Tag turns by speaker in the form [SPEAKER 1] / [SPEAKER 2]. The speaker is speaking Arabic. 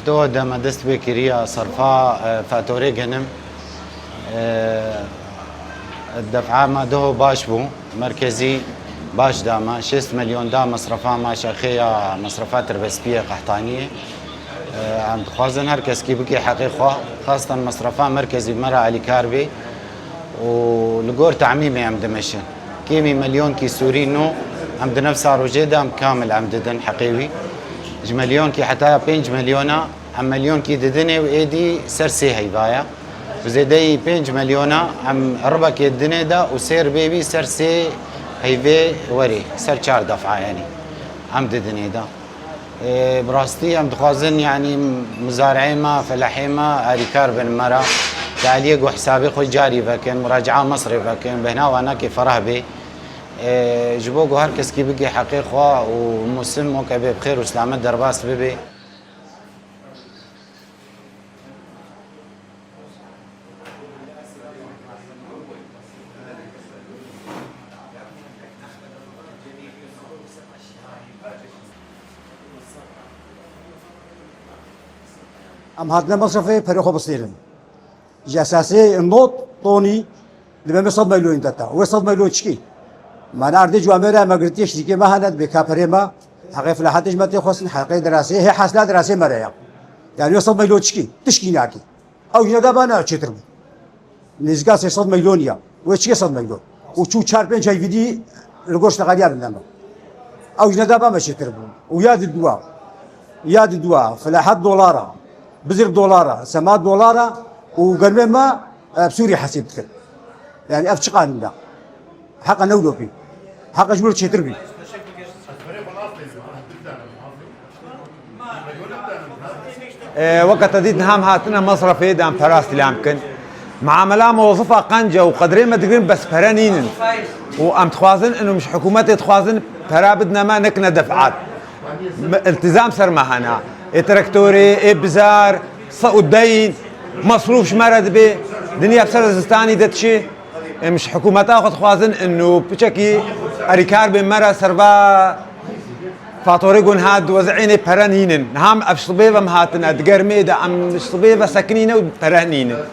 [SPEAKER 1] دو دما دست بكريا صرفا فاتوري جنم الدفعة ما دو باش بو مركزي باش داما 6 مليون دا مصرفا ما شاخية مصرفات ربسبية قحطانية عم تخوازن هر كس كي بكي حقيقة خاصة مصرفا مركزي مرة علي كاربي ولقور تعميمي عم دمشن كيمي مليون كي سورينو عم نفس روجيدا عم كامل عم ددن حقيوي مليون كي حتى 5 مليونا عم مليون كي ددني وايدي سرسي هي بايا وزيدي 5 مليونا عم ربا كي ددني دا وسير بيبي سرسي هي في وري سر 4 دفعه يعني عم ددني دا براستي عم تخوازن يعني مزارعين ما فلاحين ما اريكار بن مرا تعليق وحسابي خو جاري فكن مراجعه مصري فكن بهنا وانا كيف رهبي جبوجو هركس كي بقي حقيقة ومسلم وكبي بخير وسلامة درباس ببي
[SPEAKER 2] ام هاتنا مصرفي فريقه بصيرن جاساسي النوت طوني لما 100 مليون دتا و 100 مليون تشكي ما نعرض جواميرا ما قلتيش ديكي ما هند بكابريما حقي فلاحتش ما تخصن حقي دراسي هي حاصله دراسي مريا يعني 100 مليون تشكي ناكي او يدا بانا تشتر نزقا 600 مليون يا وتشكي 100 مليون وشو 4 5 فيدي القرش تغادي بنما او يدا با ما تشتر وياد الدواء فلاحات دولار بزر دولار سماد دولار وقرمي ما بسوري حسيبتك يعني افشقان لا حق نولو فيه حق جبر تشتر بي
[SPEAKER 3] وقت تديد نهام هاتنا مصرف دام فراس يمكن معاملة موظفة قنجة وقدرين ما تقرين بس فرانين وام تخوازن انه مش حكومتي تخوازن فرا بدنا ما نكنا دفعات التزام سر معنا تراكتوري ابزار صق الدين مصروف شمرد به دنيا بسر زستاني دتشي مش حكومتها خد خوازن انه بشكي اريكار بمرة سربا فاتوريقون هاد وزعيني برانينن هم افشطبيبا مهاتنا دقرميدا ام شطبيبا سكنينه وبرانينن